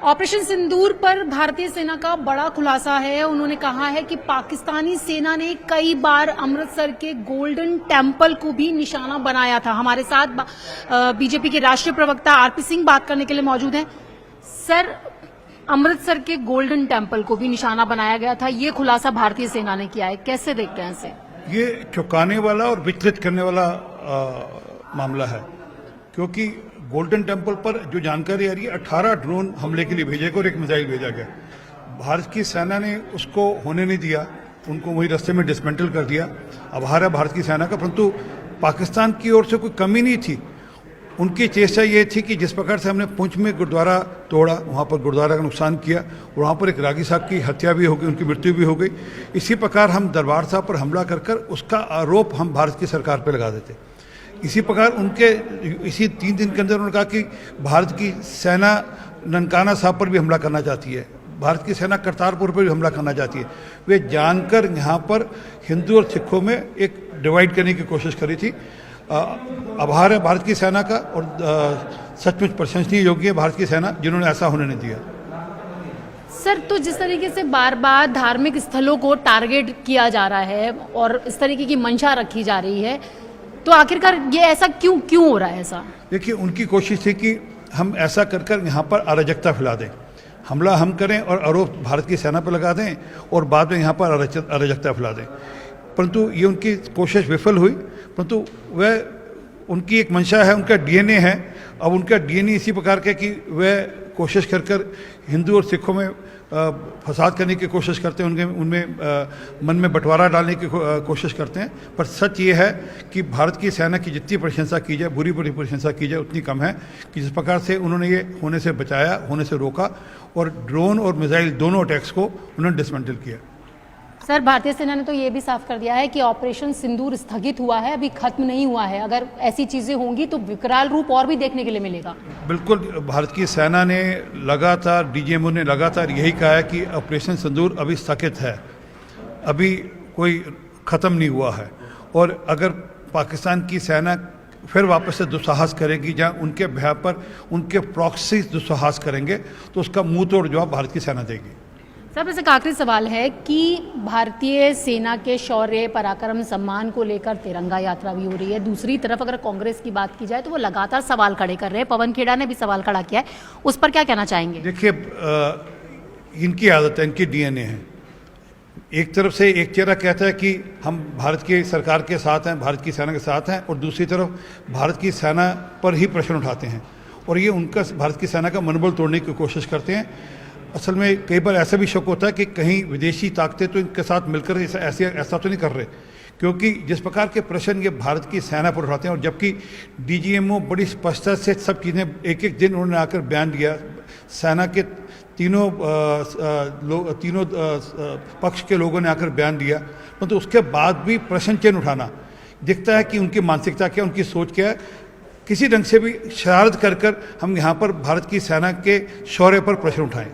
Operation सिंदूर पर भारतीय सेना का बड़ा खुलासा है। उन्होंने कहा है कि पाकिस्तानी सेना ने कई बार अमृतसर के गोल्डन टेम्पल को भी निशाना बनाया था। हमारे साथ बीजेपी के राष्ट्रीय प्रवक्ता आरपी सिंह बात करने के लिए मौजूद हैं। सर, अमृतसर के गोल्डन टेम्पल को भी निशाना बनाया गया था, ये खुलासा भारतीय सेना ने किया है, कैसे देखते हैं इसे? ये चौंकाने वाला और विचलित करने वाला मामला है, क्योंकि गोल्डन टेम्पल पर जो जानकारी आ रही है 18 ड्रोन हमले के लिए भेजे गए और एक मिसाइल भेजा गया। भारत की सेना ने उसको होने नहीं दिया, उनको वही रास्ते में डिसमेंटल कर दिया। आभार है भारत की सेना का, परंतु पाकिस्तान की ओर से कोई कमी नहीं थी। उनकी चेष्टा ये थी कि जिस प्रकार से हमने पुंछ में गुरुद्वारा तोड़ा, वहाँ पर गुरुद्वारा का नुकसान किया, वहाँ पर एक रागी साहब की हत्या भी हो गई, उनकी मृत्यु भी हो गई। इसी प्रकार हम दरबार साहब पर हमला कर उसका आरोप हम भारत की सरकार पर लगा देते। इसी प्रकार उनके इसी 3 दिन के अंदर उन्होंने कहा कि भारत की सेना ननकाना साहब पर भी हमला करना चाहती है, भारत की सेना करतारपुर पर भी हमला करना चाहती है। वे जानकर यहाँ पर हिंदू और सिखों में एक डिवाइड करने की कोशिश करी थी। आभार है भारत की सेना का, और सचमुच प्रशंसनीय योग्य है भारत की सेना जिन्होंने ऐसा होने नहीं दिया। सर, तो जिस तरीके से बार बार धार्मिक स्थलों को टारगेट किया जा रहा है और इस तरीके की मंशा रखी जा रही है, तो आखिरकार ये ऐसा क्यों हो रहा है? ऐसा देखिए, उनकी कोशिश थी कि हम ऐसा कर यहाँ पर अराजकता फैला दें, हमला हम करें और आरोप भारत की सेना पर लगा दें और बाद में यहाँ पर अराजकता फैला दें। परंतु ये उनकी कोशिश विफल हुई। परंतु वह उनकी एक मंशा है, उनका डीएनए है। अब उनका डीएनए इसी प्रकार का कि वह कोशिश कर हिंदू और सिखों में फसाद करने की कोशिश करते हैं, उनमें मन में बंटवारा डालने की कोशिश करते हैं। पर सच ये है कि भारत की सेना की जितनी प्रशंसा की जाए, बुरी प्रशंसा की जाए, उतनी कम है कि जिस प्रकार से उन्होंने ये होने से बचाया, होने से रोका और ड्रोन और मिसाइल दोनों अटैक्स को उन्होंने डिसमेंटल किया। सर, भारतीय सेना ने तो ये भी साफ कर दिया है कि ऑपरेशन सिंदूर स्थगित हुआ है, अभी खत्म नहीं हुआ है। अगर ऐसी चीजें होंगी तो विकराल रूप और भी देखने के लिए मिलेगा। बिल्कुल, भारत की सेना ने लगातार, डीजीएमओ ने लगातार यही कहा है कि ऑपरेशन सिंदूर अभी स्थगित है, अभी कोई ख़त्म नहीं हुआ है। और अगर पाकिस्तान की सेना फिर वापस से दुस्साहस करेगी, जहाँ उनके भय पर उनके प्रॉक्सी दुस्साहस करेंगे, तो उसका मुंह तोड़ जवाब भारत की सेना देगी। सर, वैसे एक आखिरी सवाल है कि भारतीय सेना के शौर्य, पराक्रम, सम्मान को लेकर तिरंगा यात्रा भी हो रही है। दूसरी तरफ अगर कांग्रेस की बात की जाए तो वो लगातार सवाल खड़े कर रहे हैं। पवन खेड़ा ने भी सवाल खड़ा किया है, उस पर क्या कहना चाहेंगे? देखिए, इनकी आदत है, इनकी डीएनए है। एक तरफ से एक चेहरा कहता है कि हम भारत की सरकार के साथ हैं, भारत की सेना के साथ हैं, और दूसरी तरफ भारत की सेना पर ही प्रश्न उठाते हैं और ये उनका भारत की सेना का मनोबल तोड़ने की कोशिश करते हैं। असल में कई बार ऐसा भी शक होता है कि कहीं विदेशी ताकतें तो इनके साथ मिलकर ऐसा तो नहीं कर रहे, क्योंकि जिस प्रकार के प्रश्न ये भारत की सेना पर उठाते हैं, और जबकि डीजीएमओ बड़ी स्पष्टता से सब चीज़ें एक दिन उन्होंने आकर बयान दिया, सेना के तीनों पक्ष के लोगों ने आकर बयान दिया, परंतु उसके बाद भी प्रश्न चिन्ह उठाना दिखता है कि उनकी मानसिकता क्या, उनकी सोच क्या है। किसी ढंग से भी शरारत कर हम यहाँ पर भारत की सेना के शौर्य पर प्रश्न उठाएं।